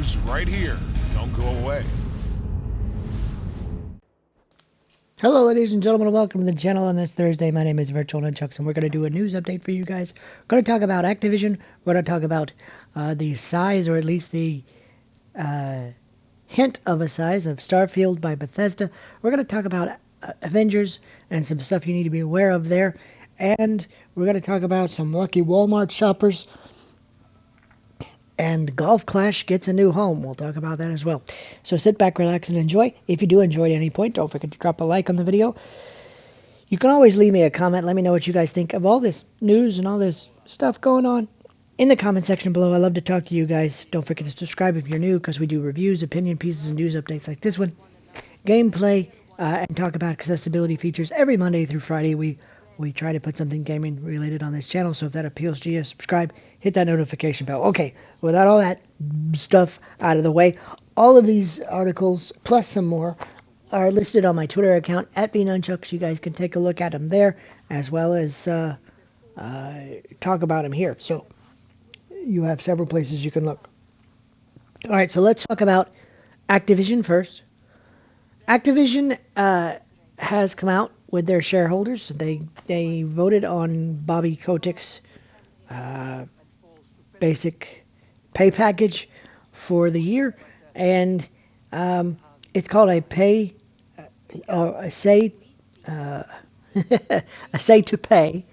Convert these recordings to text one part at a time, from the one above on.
news right here. Don't go away. Hello, ladies and gentlemen, and welcome to the channel on this Thursday. My name is Virtual Nunchucks, and we're going to do a news update for you guys. We're going to talk about Activision. We're going to talk about the size, or at least the hint of a size, of Starfield by Bethesda. We're going to talk about Avengers and some stuff you need to be aware of there. And we're going to talk about some lucky Walmart shoppers. And Golf Clash gets a new home. We'll talk about that as well. So sit back, relax, and enjoy. If you do enjoy at any point, don't forget to drop a like on the video. You can always leave me a comment. Let me know what you guys think of all this news and all this stuff going on in the comment section below. I love to talk to you guys. Don't forget to subscribe if you're new, because we do reviews, opinion pieces, and news updates like this one. Gameplay, and talk about accessibility features every Monday through Friday. We try to put something gaming related on this channel, so if that appeals to you, subscribe, hit that notification bell. Okay, without all that stuff out of the way, all of these articles, plus some more, are listed on my Twitter account, @VNunchucks. You guys can take a look at them there, as well as talk about them here. So you have several places you can look. All right, so let's talk about Activision first. Activision has come out with their shareholders. They voted on Bobby Kotick's basic pay package for the year, and it's called a say a say to pay,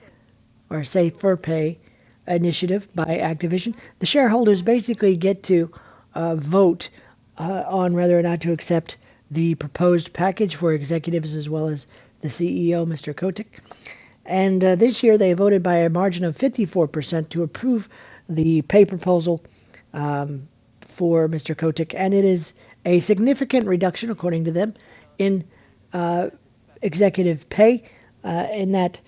or a say for pay initiative by Activision. The shareholders basically get to vote on whether or not to accept the proposed package for executives, as well as the CEO, Mr. Kotick. And this year they voted by a margin of 54% to approve the pay proposal for Mr. Kotick. And it is a significant reduction, according to them, in executive pay, in that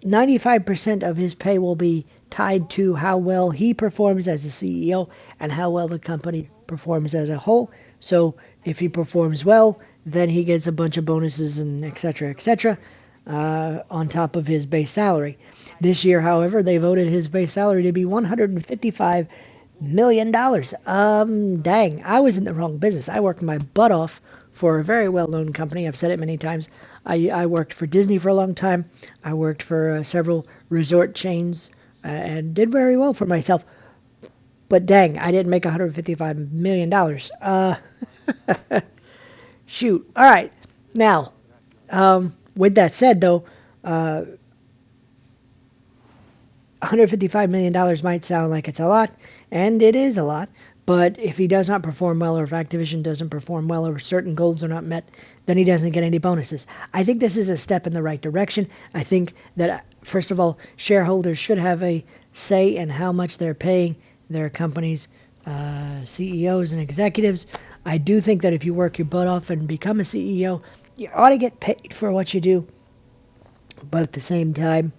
95% of his pay will be tied to how well he performs as a CEO and how well the company performs as a whole. So if he performs well, then he gets a bunch of bonuses and et cetera, on top of his base salary. This year, however, they voted his base salary to be $155 million. Dang, I was in the wrong business. I worked my butt off for a very well-known company. I've said it many times. I worked for Disney for a long time. I worked for several resort chains and did very well for myself. But dang, I didn't make $155 million. Shoot. All right. Now, with that said, though, $155 million might sound like it's a lot, and it is a lot. But if he does not perform well, or if Activision doesn't perform well, or certain goals are not met, then he doesn't get any bonuses. I think this is a step in the right direction. I think that, first of all, shareholders should have a say in how much they're paying their companies' CEOs and executives. I do think that if you work your butt off and become a CEO, you ought to get paid for what you do. But at the same time,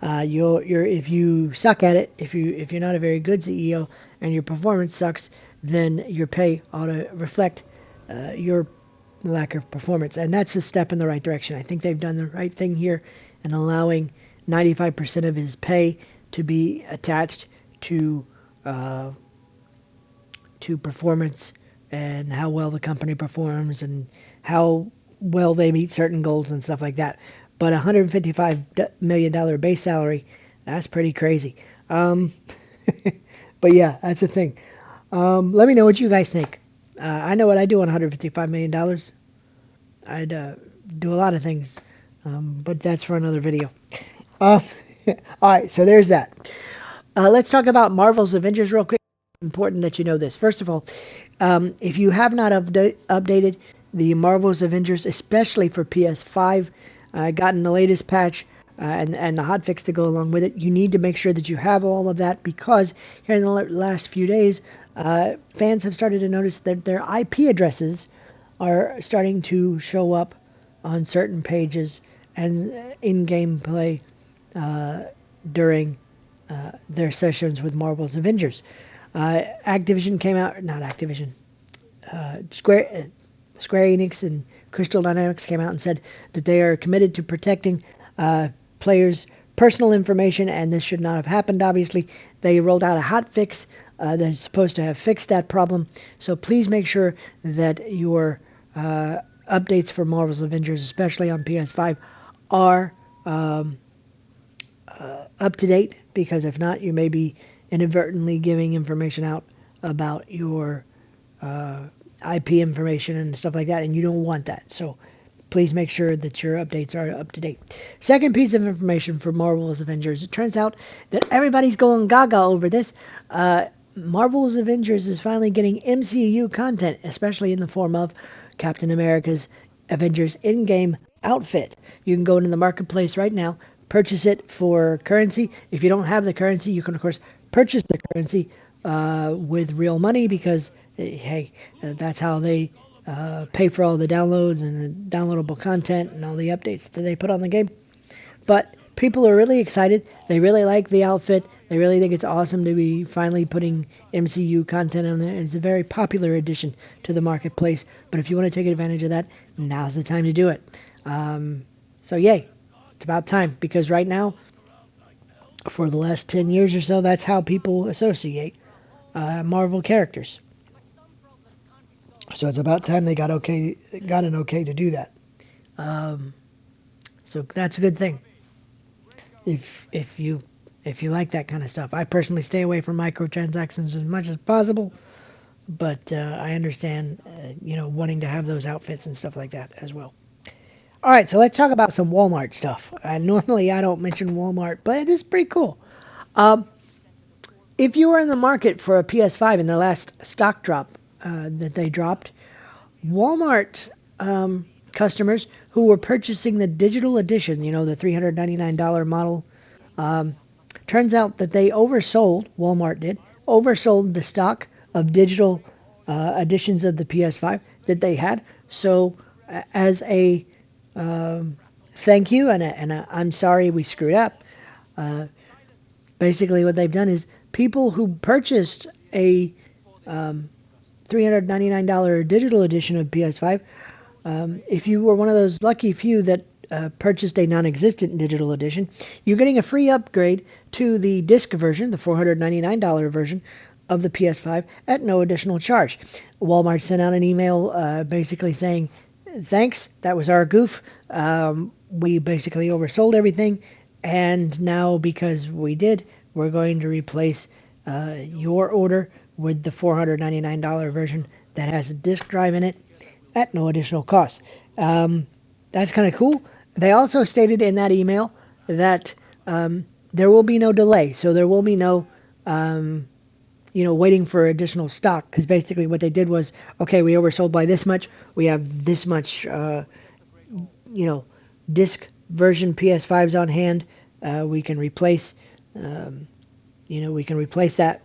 if you suck at it, if you're not a very good CEO and your performance sucks, then your pay ought to reflect your lack of performance. And that's a step in the right direction. I think they've done the right thing here in allowing 95% of his pay to be attached to performance and how well the company performs and how well they meet certain goals and stuff like that. But $155 million base salary, that's pretty crazy. But yeah, that's the thing. Let me know what you guys think. I know what I do on $155 million. I'd do a lot of things, but that's for another video. All right, so there's that. Let's talk about Marvel's Avengers real quick. It's important that you know this. First of all, if you have not updated the Marvel's Avengers, especially for PS5, gotten the latest patch and the hotfix to go along with it, you need to make sure that you have all of that, because here in the last few days, fans have started to notice that their IP addresses are starting to show up on certain pages and in gameplay during their sessions with Marvel's Avengers. Activision came out, not Activision, Square Enix and Crystal Dynamics came out and said that they are committed to protecting players' personal information, and this should not have happened, obviously. They rolled out a hotfix that's supposed to have fixed that problem. So please make sure that your updates for Marvel's Avengers, especially on PS5, are up to date, because if not, you may be inadvertently giving information out about your IP information and stuff like that, and you don't want that. So please make sure that your updates are up to date. Second piece of information for Marvel's Avengers. It turns out that everybody's going gaga over this. Marvel's Avengers is finally getting MCU content, especially in the form of Captain America's Avengers in-game outfit. You can go into the marketplace right now, purchase it for currency. If you don't have the currency, you can of course purchase the currency with real money, because hey, that's how they pay for all the downloads and the downloadable content and all the updates that they put on the game. But people are really excited. They really like the outfit. They really think it's awesome to be finally putting MCU content on it. It's a very popular addition to the marketplace. But if you want to take advantage of that, now's the time to do it. So yay, it's about time, because right now, for the last 10 years or so, that's how people associate Marvel characters. So it's about time they got an okay to do that. So that's a good thing. If you like that kind of stuff. I personally stay away from microtransactions as much as possible, but I understand wanting to have those outfits and stuff like that as well. All right, so let's talk about some Walmart stuff. Normally I don't mention Walmart, but it is pretty cool. If you were in the market for a PS5 in the last stock drop that they dropped, Walmart customers who were purchasing the digital edition, the $399 model, turns out that they Walmart did, oversold the stock of digital editions of the PS5 that they had. So as a thank you, and I'm sorry we screwed up, basically what they've done is people who purchased a $399 digital edition of PS5, if you were one of those lucky few that purchased a non-existent digital edition, you're getting a free upgrade to the disc version, the $499 version of the PS5, at no additional charge. Walmart sent out an email basically saying, thanks, that was our goof. We basically oversold everything, and now because we did, we're going to replace your order with the $499 version that has a disk drive in it at no additional cost. That's kind of cool. They also stated in that email that there will be no delay, so there will be no waiting for additional stock, because basically what they did was, okay, we oversold by this much, we have this much disc version PS5s on hand, we can replace that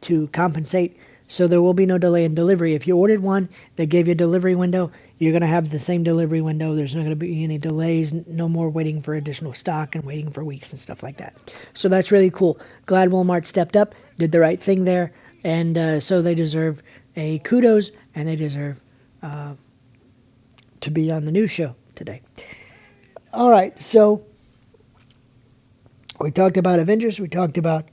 to compensate. So there will be no delay in delivery. If you ordered one, they gave you a delivery window, you're going to have the same delivery window. There's not going to be any delays, no more waiting for additional stock and waiting for weeks and stuff like that. So that's really cool. Glad Walmart stepped up, did the right thing there, and so they deserve a kudos, and they deserve to be on the news show today. All right, so we talked about Avengers, we talked about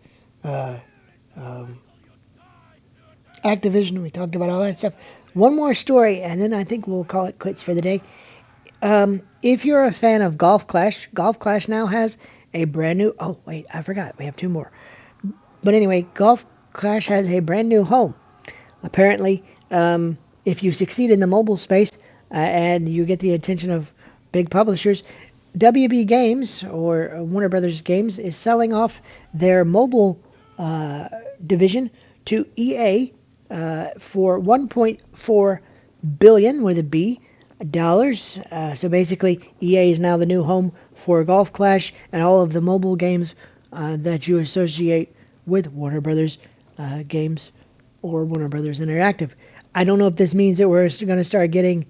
Activision, we talked about all that stuff. One more story, and then I think we'll call it quits for the day. If you're a fan of Golf Clash now has a brand new... Oh, wait, I forgot. We have two more. But anyway, Golf Clash has a brand new home. Apparently, if you succeed in the mobile space and you get the attention of big publishers, WB Games, or Warner Brothers Games, is selling off their mobile division to EA for $1.4 billion with a B dollars. So basically, EA is now the new home for Golf Clash and all of the mobile games that you associate with Warner Brothers Games or Warner Brothers Interactive. I don't know if this means that we're going to start getting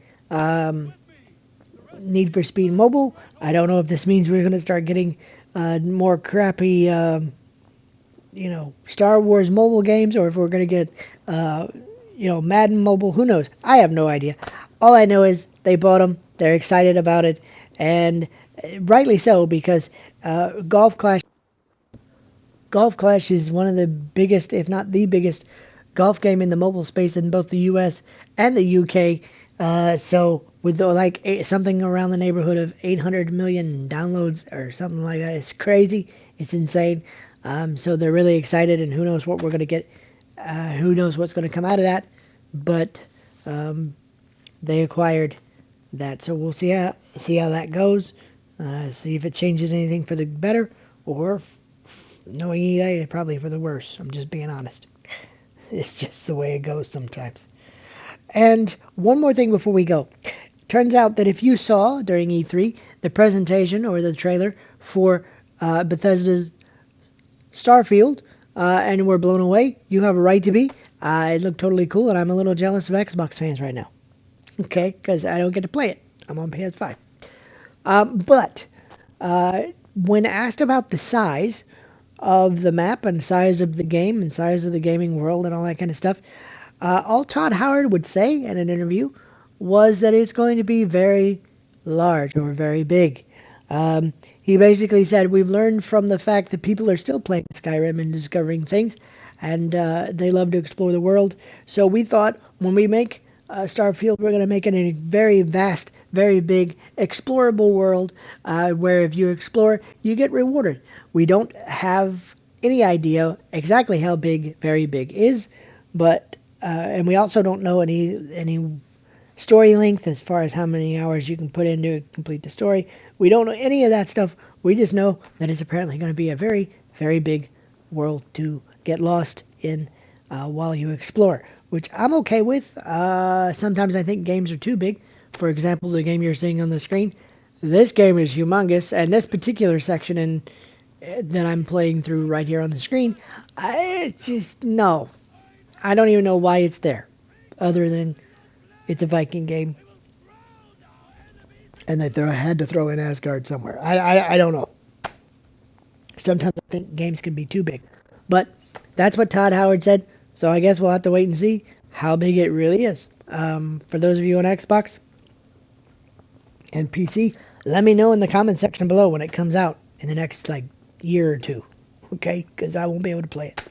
Need for Speed Mobile. I don't know if this means we're going to start getting more crappy Star Wars mobile games, or if we're going to get, Madden mobile. Who knows? I have no idea. All I know is they bought them. They're excited about it, and rightly so, because Golf Clash Golf Clash is one of the biggest, if not the biggest, golf game in the mobile space in both the U.S. and the U.K. So with something around the neighborhood of 800 million downloads or something like that, it's crazy. It's insane. So they're really excited, and who knows what we're going to get. Who knows what's going to come out of that. But they acquired that, so we'll see how that goes. See if it changes anything for the better, or knowing EA, probably for the worse. I'm just being honest. It's just the way it goes sometimes. And one more thing before we go. Turns out that if you saw during E3 the presentation or the trailer for Bethesda's Starfield and were blown away, you have a right to be. It looked totally cool, and I'm a little jealous of Xbox fans right now. Okay, because I don't get to play it. I'm on PS5. But when asked about the size of the map and size of the game and size of the gaming world and all that kind of stuff, all Todd Howard would say in an interview was that it's going to be very large or very big. He basically said, we've learned from the fact that people are still playing Skyrim and discovering things, and they love to explore the world. So we thought when we make Starfield, we're going to make it a very vast, very big, explorable world where if you explore, you get rewarded. We don't have any idea exactly how big very big is, but and we also don't know any story length as far as how many hours you can put in to complete the story. We don't know any of that stuff. We just know that it's apparently going to be a very, very big world to get lost in while you explore, which I'm okay with. Sometimes I think games are too big. For example, the game you're seeing on the screen, this game is humongous, and this particular section that I'm playing through right here on the screen, no. I don't even know why it's there, other than it's a Viking game, and they had to throw in Asgard somewhere. I don't know. Sometimes I think games can be too big, but that's what Todd Howard said. So I guess we'll have to wait and see how big it really is. For those of you on Xbox and PC, let me know in the comment section below when it comes out in the next year or two, okay? Because I won't be able to play it.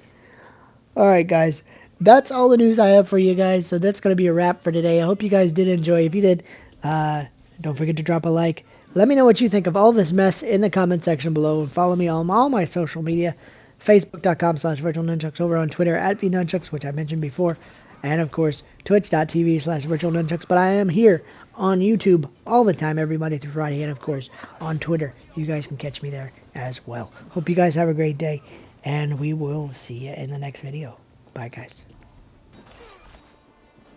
All right, guys. That's all the news I have for you guys. So that's going to be a wrap for today. I hope you guys did enjoy. If you did, don't forget to drop a like. Let me know what you think of all this mess in the comment section below, and follow me on all my social media. Facebook.com/virtualnunchucks, over on Twitter @VNunchucks, which I mentioned before, and of course Twitch.tv/virtualnunchucks. But I am here on YouTube all the time, every Monday through Friday, and of course on Twitter. You guys can catch me there as well. Hope you guys have a great day, and we will see you in the next video. Bye, guys.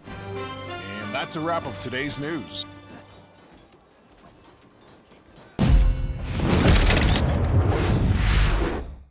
And that's a wrap of today's news.